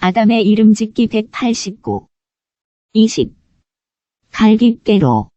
아담의 이름 짓기 189. 20. 갈빗대로.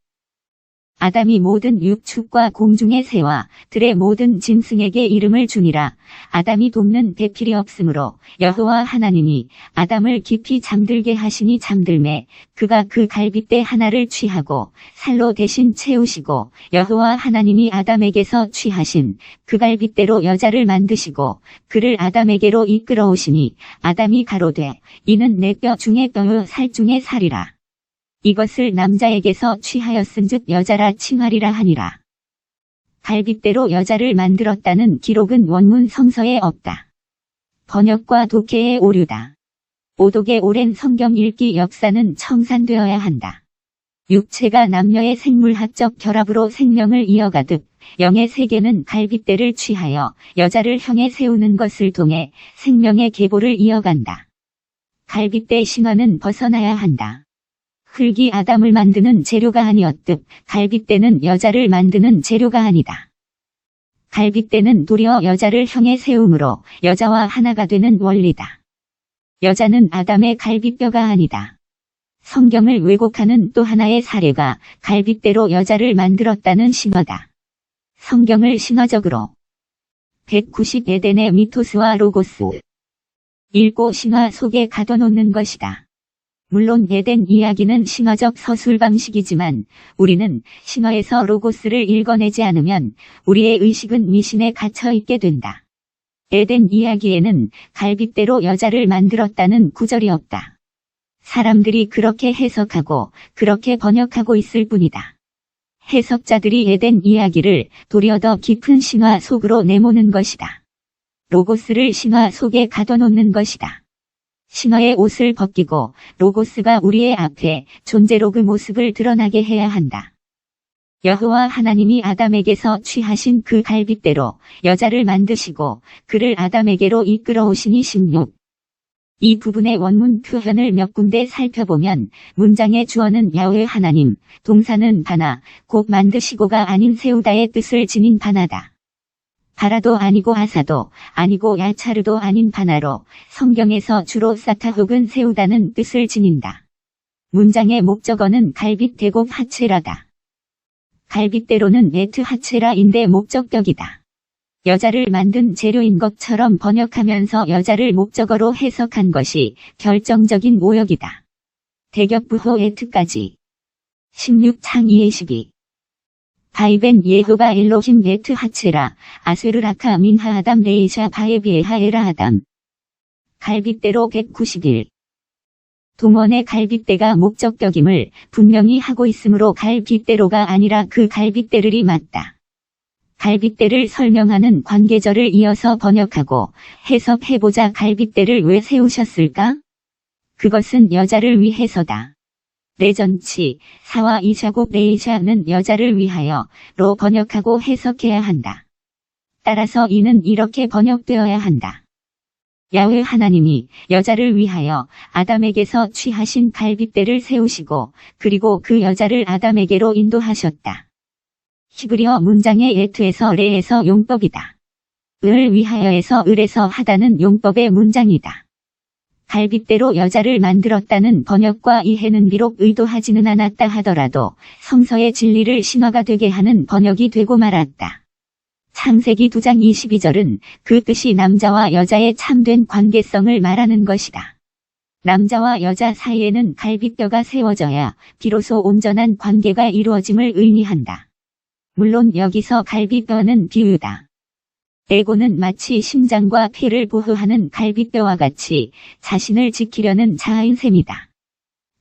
아담이 모든 육축과 공중의 새와 들의 모든 짐승에게 이름을 주니라. 아담이 돕는 대필이 없으므로 여호와 하나님이 아담을 깊이 잠들게 하시니 잠들매 그가 그 갈빗대 하나를 취하고 살로 대신 채우시고 여호와 하나님이 아담에게서 취하신 그 갈빗대로 여자를 만드시고 그를 아담에게로 이끌어오시니 아담이 가로되 이는 내 뼈 중의 뼈요 살 중의 살이라. 이것을 남자에게서 취하였은즉 여자라 칭하리라 하니라. 갈빗대로 여자를 만들었다는 기록은 원문 성서에 없다. 번역과 독해의 오류다. 오독의 오랜 성경 읽기 역사는 청산되어야 한다. 육체가 남녀의 생물학적 결합으로 생명을 이어가듯 영의 세계는 갈빗대를 취하여 여자를 형에 세우는 것을 통해 생명의 계보를 이어간다. 갈빗대 신화는 벗어나야 한다. 흙이 아담을 만드는 재료가 아니었듯 갈빗대는 여자를 만드는 재료가 아니다. 갈빗대는 도리어 여자를 형에 세우므로 여자와 하나가 되는 원리다. 여자는 아담의 갈빗뼈가 아니다. 성경을 왜곡하는 또 하나의 사례가 갈빗대로 여자를 만들었다는 신화다. 성경을 신화적으로 190 에덴의 미토스와 로고스 읽고 신화 속에 가둬놓는 것이다. 물론 에덴 이야기는 신화적 서술 방식이지만 우리는 신화에서 로고스를 읽어내지 않으면 우리의 의식은 미신에 갇혀 있게 된다. 에덴 이야기에는 갈빗대로 여자를 만들었다는 구절이 없다. 사람들이 그렇게 해석하고 그렇게 번역하고 있을 뿐이다. 해석자들이 에덴 이야기를 도리어 더 깊은 신화 속으로 내모는 것이다. 로고스를 신화 속에 가둬놓는 것이다. 신화의 옷을 벗기고 로고스가 우리의 앞에 존재로 그 모습을 드러나게 해야 한다. 여호와 하나님이 아담에게서 취하신 그 갈빗대로 여자를 만드시고 그를 아담에게로 이끌어오시니 16. 이 부분의 원문 표현을 몇 군데 살펴보면 문장의 주어는 야훼 하나님, 동사는 바나, 곧 만드시고가 아닌 세우다의 뜻을 지닌 바나다. 바라도 아니고 아사도 아니고 야차르도 아닌 바나로 성경에서 주로 쌓다 혹은 세우다는 뜻을 지닌다. 문장의 목적어는 갈빗 대곱 하체라다. 갈빗대로는 에트 하체라인데 목적격이다. 여자를 만든 재료인 것처럼 번역하면서 여자를 목적어로 해석한 것이 결정적인 오역이다. 대격부호 에트까지. 16창 2-12 바이벤 예호바 엘로힘 에트 하체라 아스르라카 민하 아담 레이샤 바에비에하 에라 아담. 갈빗대로 191. 동원의 갈빗대가 목적격임을 분명히 하고 있으므로 갈빗대로가 아니라 그 갈빗대를이 맞다. 갈빗대를 설명하는 관계절을 이어서 번역하고 해석해보자. 갈빗대를 왜 세우셨을까? 그것은 여자를 위해서다. 레전치, 사와 이샤곱 레이샤는 여자를 위하여로 번역하고 해석해야 한다. 따라서 이는 이렇게 번역되어야 한다. 야훼 하나님이 여자를 위하여 아담에게서 취하신 갈빗대를 세우시고 그리고 그 여자를 아담에게로 인도하셨다. 히브리어 문장의 에트에서 레에서 용법이다. 을 위하여에서 을에서 하다는 용법의 문장이다. 갈빗대로 여자를 만들었다는 번역과 이해는 비록 의도하지는 않았다 하더라도 성서의 진리를 신화가 되게 하는 번역이 되고 말았다. 창세기 2장 22절은 그 뜻이 남자와 여자의 참된 관계성을 말하는 것이다. 남자와 여자 사이에는 갈빗뼈가 세워져야 비로소 온전한 관계가 이루어짐을 의미한다. 물론 여기서 갈빗뼈는 비유다. 에고는 마치 심장과 폐를 보호하는 갈빗뼈와 같이 자신을 지키려는 자아인 셈이다.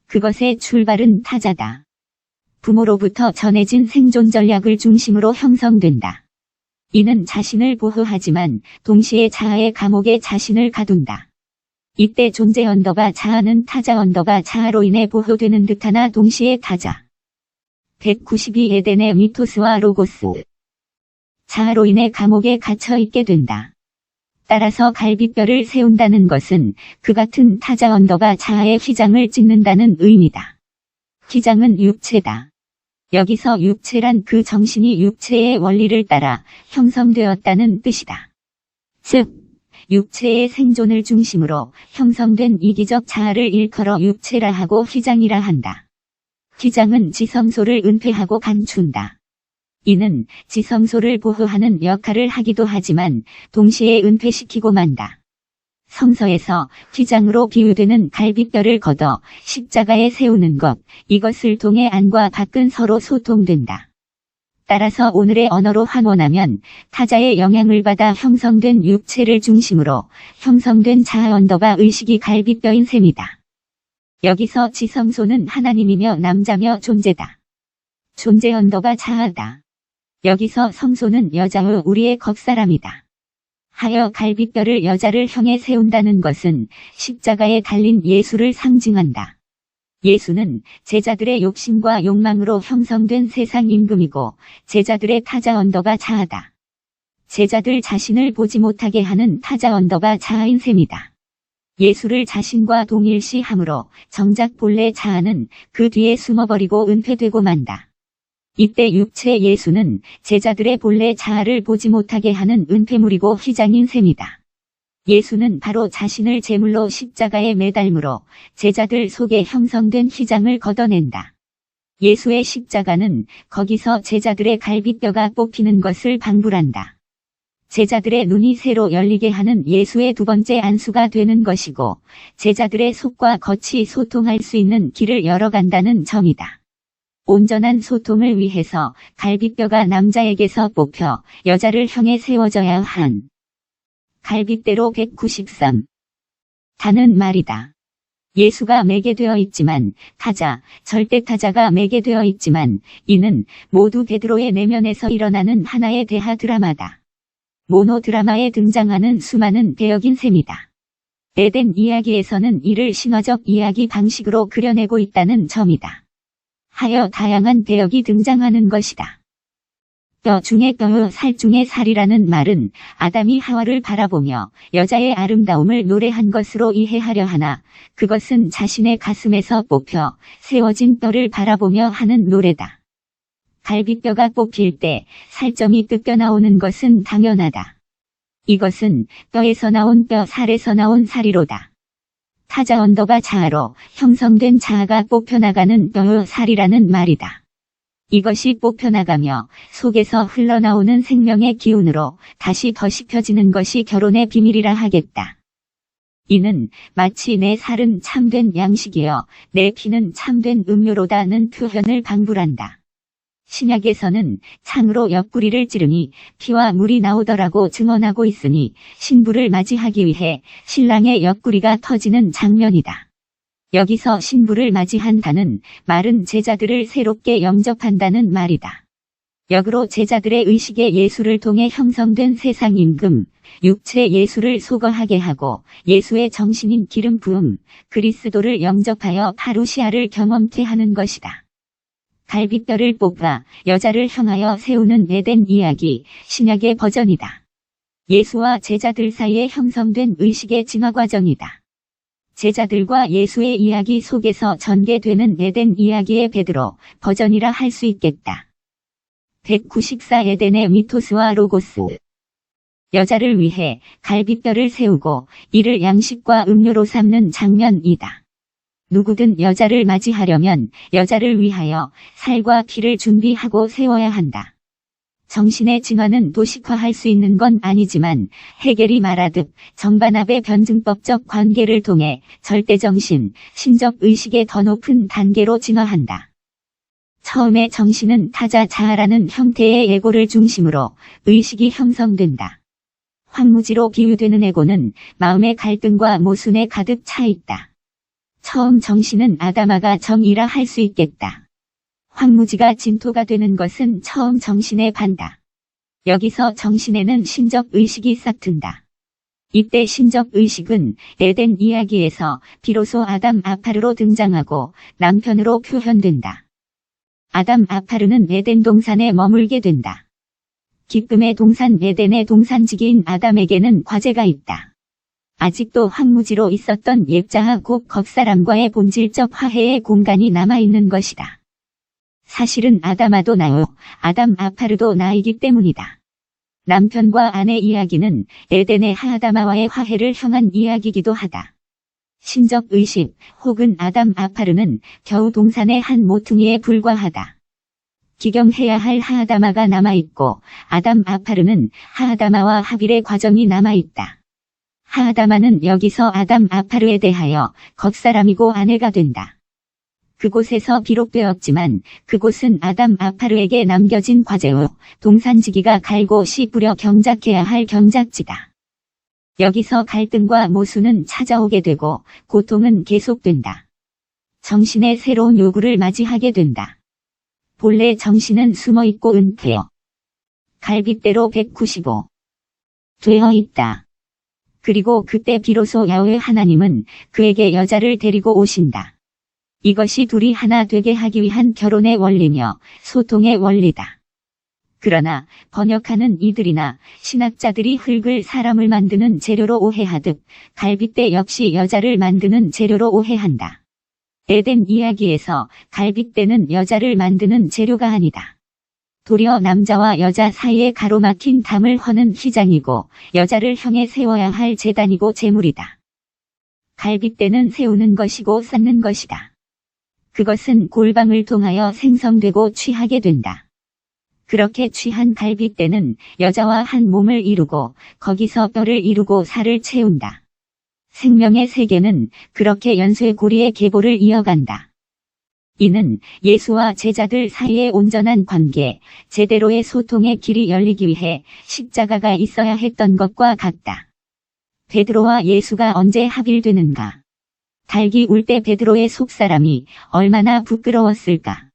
그것의 출발은 타자다. 부모로부터 전해진 생존 전략을 중심으로 형성된다. 이는 자신을 보호하지만 동시에 자아의 감옥에 자신을 가둔다. 이때 존재 언더바 자아는 타자 언더바 자아로 인해 보호되는 듯하나 동시에 타자. 192 에덴의 미토스와 로고스. 자아로 인해 감옥에 갇혀 있게 된다. 따라서 갈빗뼈를 세운다는 것은 그 같은 타자 언더바 자아의 휘장을 찍는다는 의미다. 휘장은 육체다. 여기서 육체란 그 정신이 육체의 원리를 따라 형성되었다는 뜻이다. 즉, 육체의 생존을 중심으로 형성된 이기적 자아를 일컬어 육체라 하고 휘장이라 한다. 휘장은 지성소를 은폐하고 감춘다. 이는 지성소를 보호하는 역할을 하기도 하지만 동시에 은폐시키고 만다. 성서에서 휘장으로 비유되는 갈빗뼈를 걷어 십자가에 세우는 것, 이것을 통해 안과 밖은 서로 소통된다. 따라서 오늘의 언어로 환원하면 타자의 영향을 받아 형성된 육체를 중심으로 형성된 자아 언더바 의식이 갈빗뼈인 셈이다. 여기서 지성소는 하나님이며 남자며 존재다. 존재 언더바 자아다. 여기서 성소는 여자의 우리의 겉사람이다. 하여 갈빗뼈를 여자를 향해 세운다는 것은 십자가에 달린 예수를 상징한다. 예수는 제자들의 욕심과 욕망으로 형성된 세상 임금이고 제자들의 타자 언더바 자아다. 제자들 자신을 보지 못하게 하는 타자 언더바 자아인 셈이다. 예수를 자신과 동일시함으로 정작 본래 자아는 그 뒤에 숨어버리고 은폐되고 만다. 이때 육체 예수는 제자들의 본래 자아를 보지 못하게 하는 은폐물이고 휘장인 셈이다. 예수는 바로 자신을 제물로 십자가에 매달므로 제자들 속에 형성된 휘장을 걷어낸다. 예수의 십자가는 거기서 제자들의 갈빗뼈가 뽑히는 것을 방불한다. 제자들의 눈이 새로 열리게 하는 예수의 두 번째 안수가 되는 것이고 제자들의 속과 겉이 소통할 수 있는 길을 열어간다는 점이다. 온전한 소통을 위해서 갈빗뼈가 남자에게서 뽑혀 여자를 향해 세워져야 한 갈빗대로 193. 다는 말이다. 예수가 매게 되어 있지만 타자, 절대타자가 매게 되어 있지만 이는 모두 베드로의 내면에서 일어나는 하나의 대하 드라마다. 모노드라마에 등장하는 수많은 배역인 셈이다. 에덴 이야기에서는 이를 신화적 이야기 방식으로 그려내고 있다는 점이다. 하여 다양한 배역이 등장하는 것이다. 뼈 중에 뼈요 살 중에 살이라는 말은 아담이 하와를 바라보며 여자의 아름다움을 노래한 것으로 이해하려 하나 그것은 자신의 가슴에서 뽑혀 세워진 뼈를 바라보며 하는 노래다. 갈빗뼈가 뽑힐 때 살점이 뜯겨나오는 것은 당연하다. 이것은 뼈에서 나온 뼈 살에서 나온 살이로다. 타자 언더바 자아로 형성된 자아가 뽑혀나가는 뼈요 살이라는 말이다. 이것이 뽑혀나가며 속에서 흘러나오는 생명의 기운으로 다시 더 씹혀지는 것이 결혼의 비밀이라 하겠다. 이는 마치 내 살은 참된 양식이여 내 피는 참된 음료로다는 표현을 방불한다. 신약에서는 창으로 옆구리를 찌르니 피와 물이 나오더라고 증언하고 있으니 신부를 맞이하기 위해 신랑의 옆구리가 터지는 장면이다. 여기서 신부를 맞이한다는 말은 제자들을 새롭게 영접한다는 말이다. 역으로 제자들의 의식의 예수를 통해 형성된 세상 임금, 육체 예수를 소거하게 하고 예수의 정신인 기름 부음, 그리스도를 영접하여 파루시아를 경험케 하는 것이다. 갈빗뼈를 뽑아 여자를 향하여 세우는 에덴 이야기, 신약의 버전이다. 예수와 제자들 사이에 형성된 의식의 진화 과정이다. 제자들과 예수의 이야기 속에서 전개되는 에덴 이야기의 베드로 버전이라 할 수 있겠다. 194 에덴의 미토스와 로고스. 여자를 위해 갈빗뼈를 세우고 이를 양식과 음료로 삼는 장면이다. 누구든 여자를 맞이하려면 여자를 위하여 살과 피를 준비하고 세워야 한다. 정신의 진화는 도식화할 수 있는 건 아니지만 헤겔이 말하듯 정반합의 변증법적 관계를 통해 절대정신, 신적 의식의 더 높은 단계로 진화한다. 처음에 정신은 타자 자아라는 형태의 에고를 중심으로 의식이 형성된다. 황무지로 비유되는 에고는 마음의 갈등과 모순에 가득 차 있다. 처음 정신은 아담아가 정이라 할 수 있겠다. 황무지가 진토가 되는 것은 처음 정신의 반다. 여기서 정신에는 신적 의식이 싹튼다. 이때 신적 의식은 에덴 이야기에서 비로소 아담 아파르로 등장하고 남편으로 표현된다. 아담 아파르는 에덴 동산에 머물게 된다. 기쁨의 동산 에덴의 동산지기인 아담에게는 과제가 있다. 아직도 황무지로 있었던 옛자아 곧 겉사람과의 본질적 화해의 공간이 남아있는 것이다. 사실은 아담아도 나요, 아담 아파르도 나이기 때문이다. 남편과 아내 이야기는 에덴의 하아다마와의 화해를 향한 이야기이기도 하다. 신적 의식 혹은 아담 아파르는 겨우 동산의 한 모퉁이에 불과하다. 기경해야 할 하아다마가 남아있고 아담 아파르는 하아다마와 하빌의 과정이 남아있다. 하아다마는 여기서 아담 아파르에 대하여 겉사람이고 아내가 된다. 그곳에서 비록되었지만 그곳은 아담 아파르에게 남겨진 과제 후 동산지기가 갈고 씨 뿌려 경작해야 할 경작지다. 여기서 갈등과 모순은 찾아오게 되고 고통은 계속된다. 정신의 새로운 요구를 맞이하게 된다. 본래 정신은 숨어있고 은퇴어. 갈빗대로 195. 되어 있다. 그리고 그때 비로소 야훼 하나님은 그에게 여자를 데리고 오신다. 이것이 둘이 하나 되게 하기 위한 결혼의 원리며 소통의 원리다. 그러나 번역하는 이들이나 신학자들이 흙을 사람을 만드는 재료로 오해하듯 갈빗대 역시 여자를 만드는 재료로 오해한다. 에덴 이야기에서 갈빗대는 여자를 만드는 재료가 아니다. 도리어 남자와 여자 사이에 가로막힌 담을 허는 휘장이고 여자를 향해 세워야 할 제단이고 제물이다. 갈빗대는 세우는 것이고 쌓는 것이다. 그것은 골방을 통하여 생성되고 취하게 된다. 그렇게 취한 갈빗대는 여자와 한 몸을 이루고 거기서 뼈를 이루고 살을 채운다. 생명의 세계는 그렇게 연쇄고리의 계보를 이어간다. 이는 예수와 제자들 사이의 온전한 관계, 제대로의 소통의 길이 열리기 위해 십자가가 있어야 했던 것과 같다. 베드로와 예수가 언제 합일되는가? 닭이 울 때 베드로의 속사람이 얼마나 부끄러웠을까?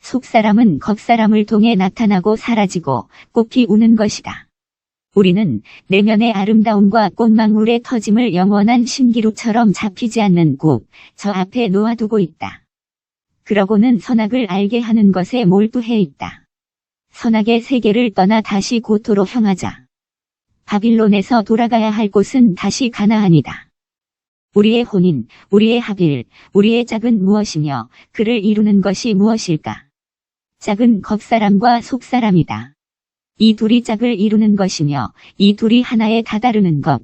속사람은 겉사람을 통해 나타나고 사라지고 꽃이 우는 것이다. 우리는 내면의 아름다움과 꽃망울의 터짐을 영원한 신기루처럼 잡히지 않는 곳, 저 앞에 놓아두고 있다. 그러고는 선악을 알게 하는 것에 몰두해 있다. 선악의 세계를 떠나 다시 고토로 향하자. 바빌론에서 돌아가야 할 곳은 다시 가나안이다. 우리의 혼인, 우리의 하빌, 우리의 짝은 무엇이며 그를 이루는 것이 무엇일까? 짝은 겉사람과 속사람이다. 이 둘이 짝을 이루는 것이며 이 둘이 하나에 다다르는 것.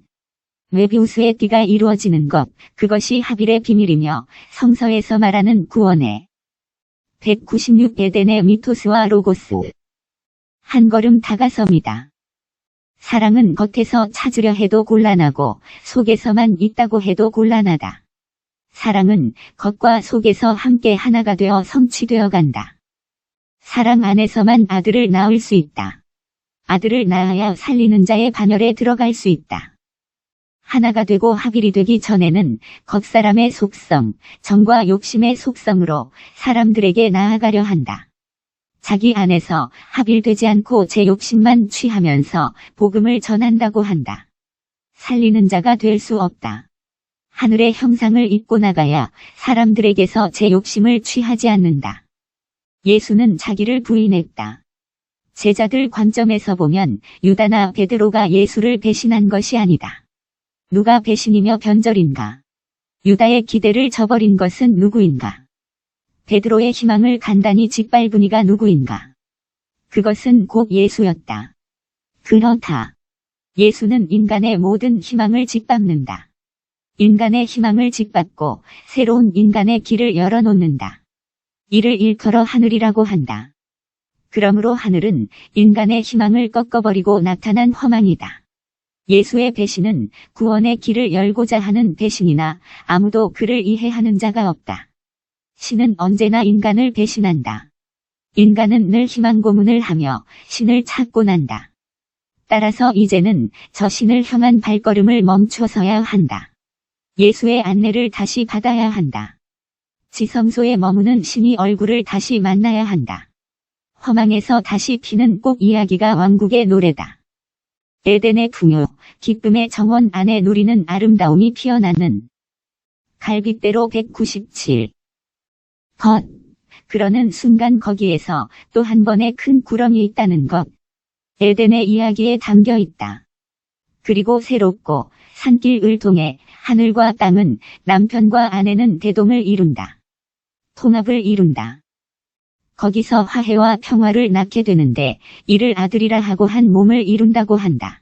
메비우스의 띠가 이루어지는 것, 그것이 하빌의 비밀이며 성서에서 말하는 구원의 196 에덴의 미토스와 로고스. 한 걸음 다가섭니다. 사랑은 겉에서 찾으려 해도 곤란하고 속에서만 있다고 해도 곤란하다. 사랑은 겉과 속에서 함께 하나가 되어 성취되어 간다. 사랑 안에서만 아들을 낳을 수 있다. 아들을 낳아야 살리는 자의 반열에 들어갈 수 있다. 하나가 되고 합일이 되기 전에는 겉사람의 속성, 정과 욕심의 속성으로 사람들에게 나아가려 한다. 자기 안에서 합일되지 않고 제 욕심만 취하면서 복음을 전한다고 한다. 살리는 자가 될 수 없다. 하늘의 형상을 입고 나가야 사람들에게서 제 욕심을 취하지 않는다. 예수는 자기를 부인했다. 제자들 관점에서 보면 유다나 베드로가 예수를 배신한 것이 아니다. 누가 배신이며 변절인가? 유다의 기대를 저버린 것은 누구인가? 베드로의 희망을 간단히 짓밟은 이가 누구인가? 그것은 곧 예수였다. 그렇다. 예수는 인간의 모든 희망을 짓밟는다. 인간의 희망을 짓밟고 새로운 인간의 길을 열어놓는다. 이를 일컬어 하늘이라고 한다. 그러므로 하늘은 인간의 희망을 꺾어버리고 나타난 허망이다. 예수의 배신은 구원의 길을 열고자 하는 배신이나 아무도 그를 이해하는 자가 없다. 신은 언제나 인간을 배신한다. 인간은 늘 희망 고문을 하며 신을 찾고 난다. 따라서 이제는 저 신을 향한 발걸음을 멈춰서야 한다. 예수의 안내를 다시 받아야 한다. 지성소에 머무는 신이 얼굴을 다시 만나야 한다. 허망에서 다시 피는 꽃 이야기가 왕국의 노래다. 에덴의 풍요, 기쁨의 정원 안에 누리는 아름다움이 피어나는 갈빗대로 197. 그러는 순간 거기에서 또 한 번의 큰 구렁이 있다는 것. 에덴의 이야기에 담겨 있다. 그리고 새롭고 산길을 통해 하늘과 땅은 남편과 아내는 대동을 이룬다. 통합을 이룬다. 거기서 화해와 평화를 낳게 되는데 이를 아들이라 하고 한 몸을 이룬다고 한다.